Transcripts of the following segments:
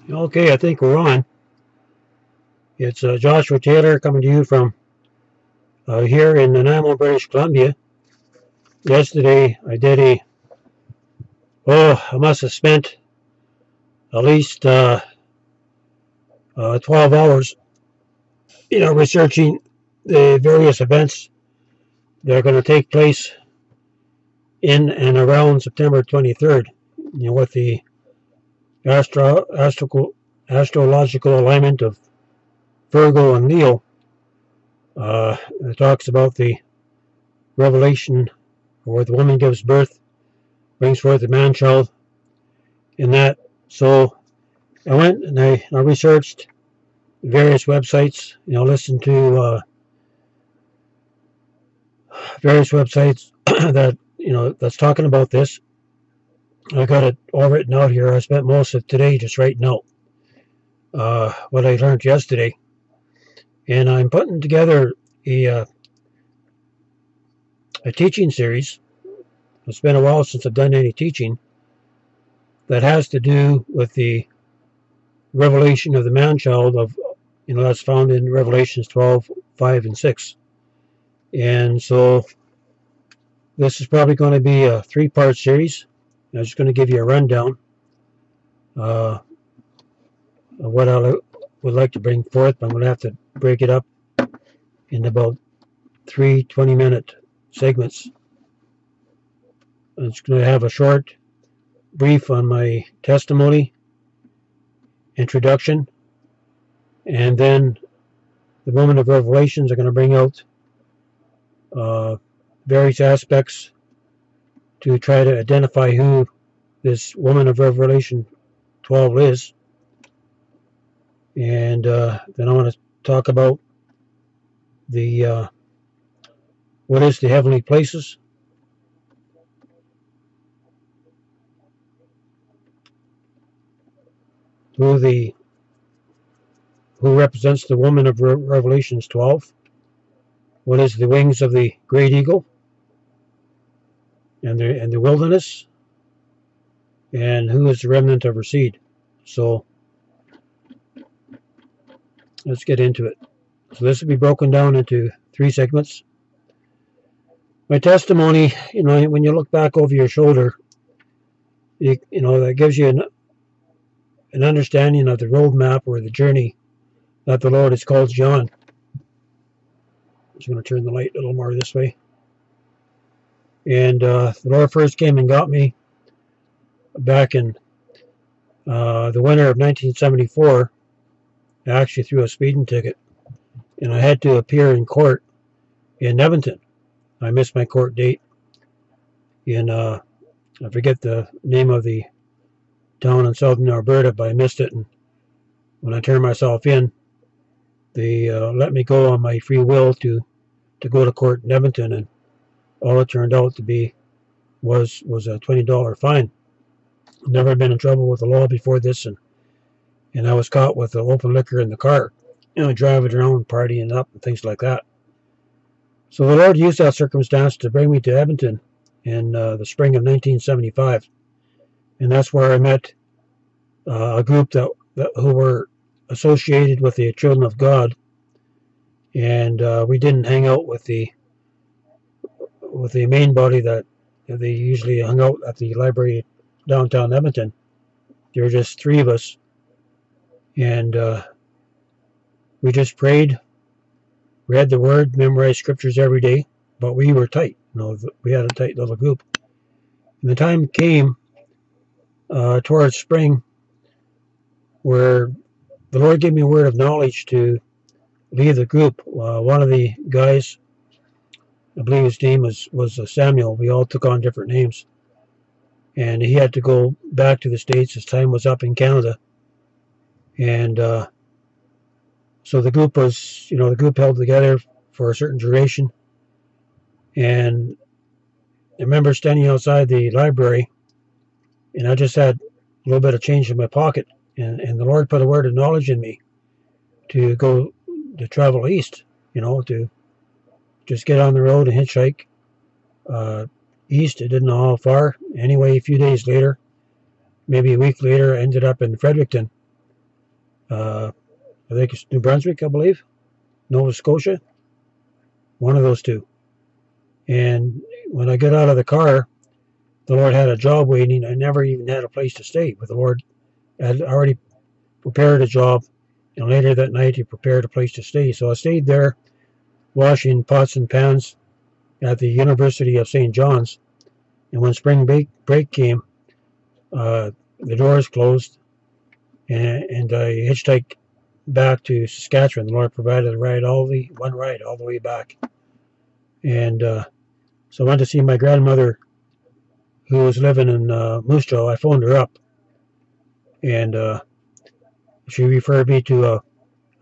Okay, I think we're on. It's Joshua Taylor coming to you from here in Nanaimo, British Columbia. Yesterday, I must have spent at least 12 hours, researching the various events that are going to take place in and around September 23rd. With the astrological alignment of Virgo and Leo. It talks about the revelation where the woman gives birth, brings forth a man child, in that. So I went and I researched various websites, listened to various websites that, that's talking about this. I got it all written out here. I spent most of today just writing out what I learned yesterday. And I'm putting together a teaching series. It's been a while since I've done any teaching that has to do with the revelation of the man-child of, that's found in Revelations 12, 5, and 6. And so this is probably going to be a 3-part series. I'm just going to give you a rundown of what I would like to bring forth. I'm going to have to break it up in about 3 20-minute segments. I'm just going to have a short brief on my testimony, introduction, and then the woman of Revelations are going to bring out various aspects to try to identify who this woman of Revelation 12 is. And then I want to talk about the what is the heavenly places, who represents the woman of Revelations 12, what is the wings of the great eagle, and the wilderness, and who is the remnant of her seed. So let's get into it. So this will be broken down into 3 segments. My testimony, when you look back over your shoulder, that gives you an understanding of the roadmap or the journey that the Lord has called you on. I'm just going to turn the light a little more this way. And the Lord first came and got me back in the winter of 1974. I actually threw a speeding ticket, and I had to appear in court in Edmonton. I missed my court date in, I forget the name of the town in southern Alberta, but I missed it. And when I turned myself in, they let me go on my free will to go to court in Edmonton, and all it turned out to be was a $20 fine. Never been in trouble with the law before this, and I was caught with open liquor in the car, driving around, partying up, and things like that. So the Lord used that circumstance to bring me to Edmonton in the spring of 1975, and that's where I met a group who were associated with the Children of God, and we didn't hang out with the main body that they usually hung out at the library downtown Edmonton. There were just 3 of us, and we just prayed, read the Word, memorized scriptures every day, but we were tight. We had a tight little group. And the time came towards spring where the Lord gave me a word of knowledge to leave the group. One of the guys, I believe his name was Samuel. We all took on different names. And he had to go back to the States. His time was up in Canada. And so the group was, the group held together for a certain duration. And I remember standing outside the library, and I just had a little bit of change in my pocket. And the Lord put a word of knowledge in me to go to travel east, to just get on the road and hitchhike east. I didn't know how far. Anyway, a few days later, maybe a week later, I ended up in Fredericton. I think it's New Brunswick, I believe, Nova Scotia, one of those two. And when I got out of the car, the Lord had a job waiting. I never even had a place to stay, but the Lord had already prepared a job, and later that night He prepared a place to stay. So I stayed there, washing pots and pans at the University of St. John's. And when spring break came, the doors closed, and I hitchhiked back to Saskatchewan. The Lord provided one ride all the way back. And so I went to see my grandmother, who was living in Moose Jaw. I phoned her up, and she referred me to a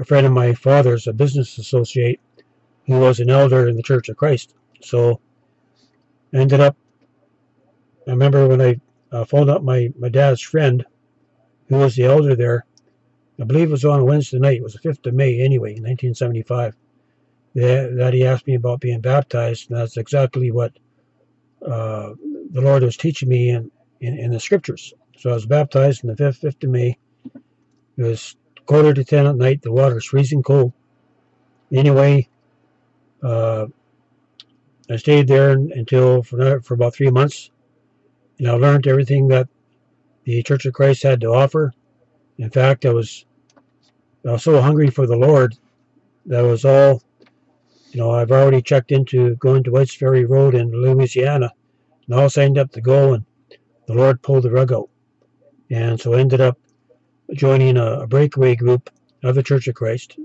friend of my father's, a business associate, who was an elder in the Church of Christ. So I ended up, I remember when I phoned up my dad's friend, who was the elder there. I believe it was on a Wednesday night. It was the 5th of May anyway, 1975. That he asked me about being baptized, and that's exactly what the Lord was teaching me in the scriptures. So I was baptized on the 5th of May. It was 9:45 at night. The water was freezing cold. Anyway, I stayed there until for about 3 months, and I learned everything that the Church of Christ had to offer. In fact, I was so hungry for the Lord that was all, I've already checked into going to Whites Ferry Road in Louisiana, and all signed up to go, and the Lord pulled the rug out. And so I ended up joining a breakaway group of the Church of Christ.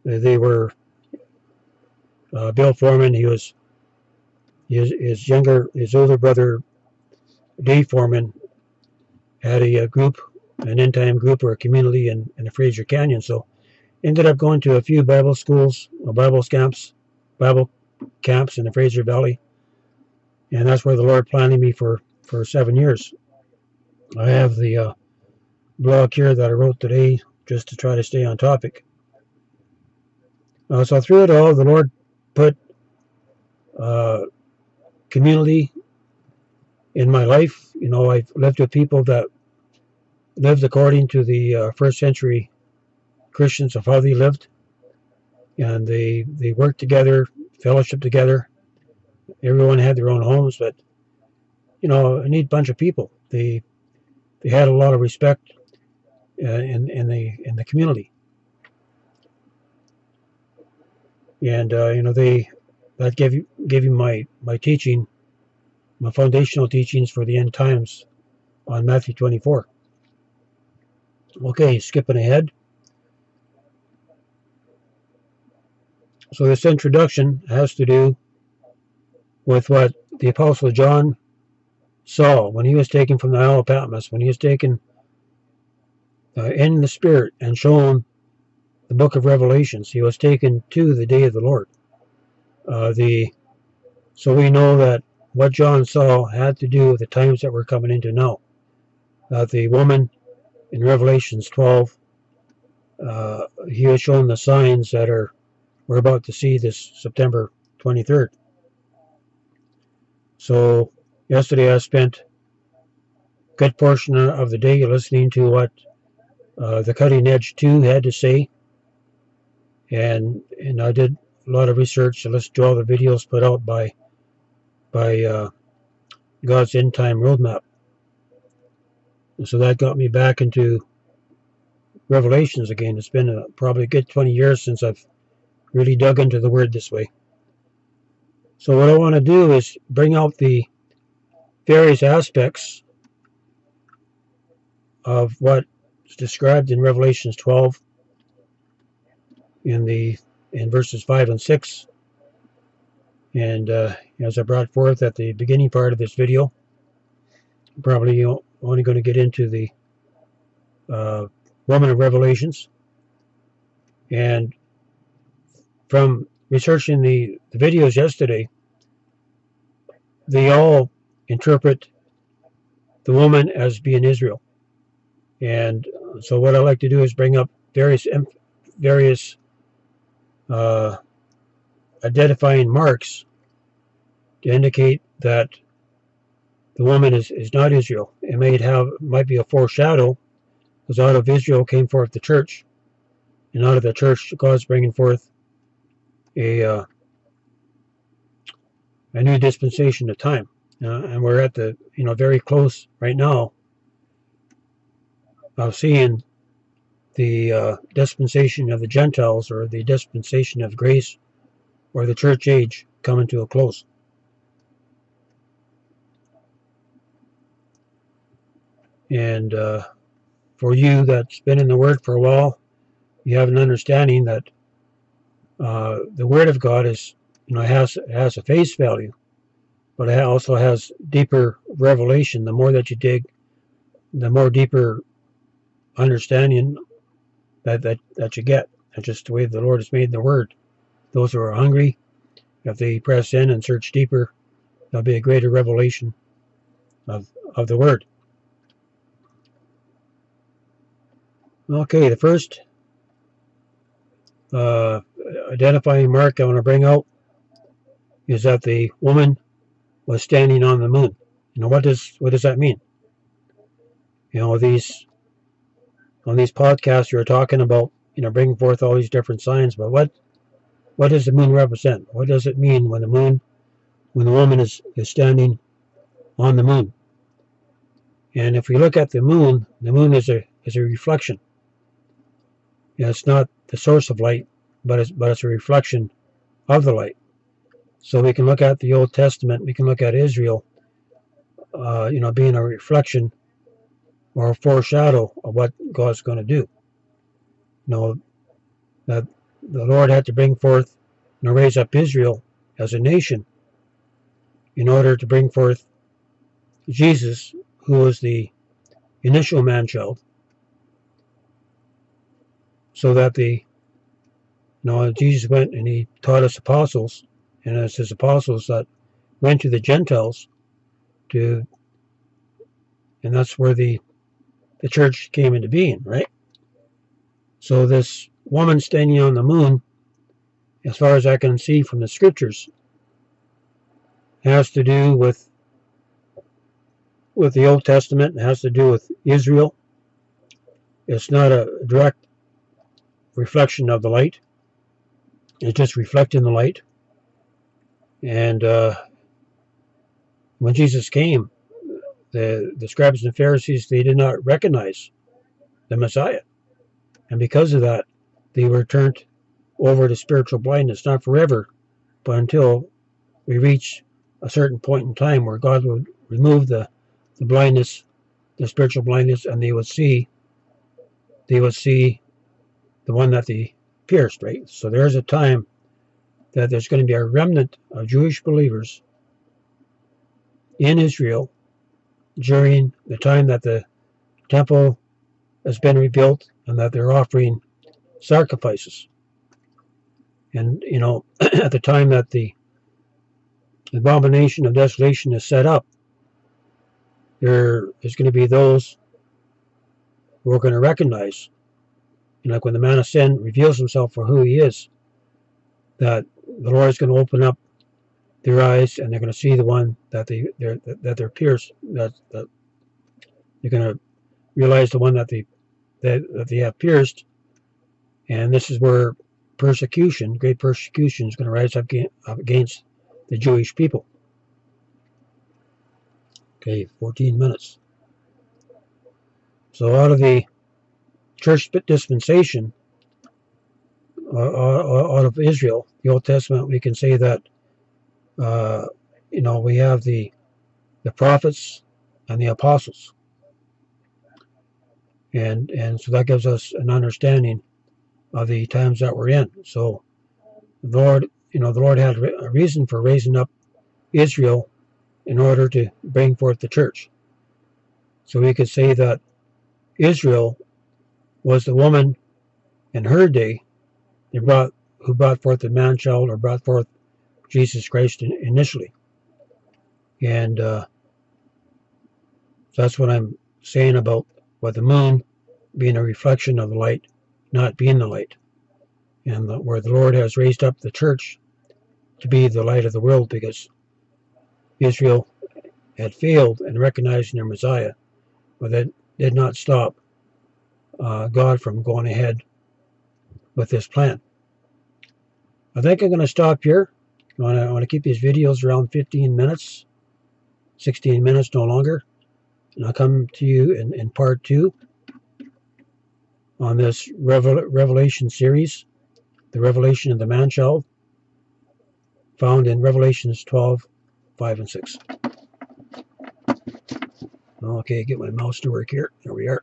They were Bill Foreman. His older brother Dave Foreman had a group, an end time group or a community in the Fraser Canyon. So ended up going to a few Bible schools, Bible camps in the Fraser Valley, and that's where the Lord planted me for 7 years. I have the blog here that I wrote today just to try to stay on topic. So through it all, the Lord put community in my life. I've lived with people that lived according to the first century Christians of how they lived, and they worked together, fellowship together. Everyone had their own homes, but a neat bunch of people. They had a lot of respect in the community, and that gave you my teaching, my foundational teachings for the end times on Matthew 24. Okay, skipping ahead. So this introduction has to do with what the Apostle John saw when he was taken from the Isle of Patmos, when he was taken in the Spirit and shown the book of Revelations. He was taken to the day of the Lord. So we know that what John saw had to do with the times that we're coming into now. The woman in Revelations 12, he was shown the signs that we're about to see this September 23rd. So yesterday I spent a good portion of the day listening to what the Cutting Edge 2 had to say, and I did a lot of research to listen to all the videos put out by God's End Time Roadmap. And so that got me back into Revelations again. It's been probably a good 20 years since I've really dug into the Word this way. So what I want to do is bring out the various aspects of what is described in Revelations 12 in verses 5 and 6. And as I brought forth at the beginning part of this video, I'm probably only going to get into the woman of Revelations. And from researching the videos yesterday, they all interpret the woman as being Israel. And so what I like to do is bring up various identifying marks to indicate that the woman is not Israel. It might be a foreshadow Because out of Israel came forth the church, and out of the church, God's bringing forth a new dispensation of time. And we're at the, very close right now of seeing the dispensation of the Gentiles, or the dispensation of grace, or the church age coming to a close. And for you that's been in the Word for a while, you have an understanding that the Word of God is, has a face value, but it also has deeper revelation. The more that you dig, the more deeper understanding that you get. That's just the way the Lord has made the Word. Those who are hungry, if they press in and search deeper, there'll be a greater revelation of the Word. Okay, the first identifying mark I want to bring out is that the woman was standing on the moon. What does that mean? These on these podcasts you're talking about, bringing forth all these different signs, but what does the moon represent? What does it mean when the woman is standing on the moon? And if we look at the moon is a reflection. It's not the source of light, but it's a reflection of the light. So we can look at the Old Testament, we can look at Israel, being a reflection or a foreshadow of what God's going to do. That the Lord had to bring forth and raise up Israel as a nation in order to bring forth Jesus, who was the initial man-child, so that Jesus went and he taught his apostles, and it's his apostles that went to the Gentiles and that's where the church came into being, right? So this woman standing on the moon, as far as I can see from the scriptures, has to do with the Old Testament. It has to do with Israel. It's not a direct reflection of the light. It's just reflecting the light. And when Jesus came, the scribes and Pharisees, they did not recognize the Messiah. And because of that, they were turned over to spiritual blindness, not forever, but until we reach a certain point in time where God would remove the blindness, the spiritual blindness, and they would see the one that they pierced, right? So there's a time that there's going to be a remnant of Jewish believers in Israel during the time that the temple has been rebuilt and that they're offering sacrifices. And, at the time that the abomination of desolation is set up, there is going to be those who are going to recognize, like when the man of sin reveals himself for who he is, that the Lord is going to open up their eyes and they're going to see the one that they're pierced, that they're going to realize the one that they have pierced. And this is where great persecution is going to rise up against the Jewish people. Okay, 14 minutes. So out of the church dispensation, out of Israel, the Old Testament, we can say that, we have the prophets and the apostles. And so that gives us an understanding of the times that we're in. So the Lord had a reason for raising up Israel in order to bring forth the church. So we could say that Israel was the woman in her day who brought forth the man-child, or brought forth Jesus Christ initially. And so that's what I'm saying about the moon being a reflection of the light, not being the light. And where the Lord has raised up the church to be the light of the world, because Israel had failed in recognizing their Messiah, but that did not stop God from going ahead with this plan. I think I'm going to stop here. I want to keep these videos around 15 minutes, 16 minutes, no longer. And I'll come to you in part 2 on this Revelation series, the revelation of the man-child, found in Revelations 12, 5 and 6. Okay, get my mouse to work here. There we are.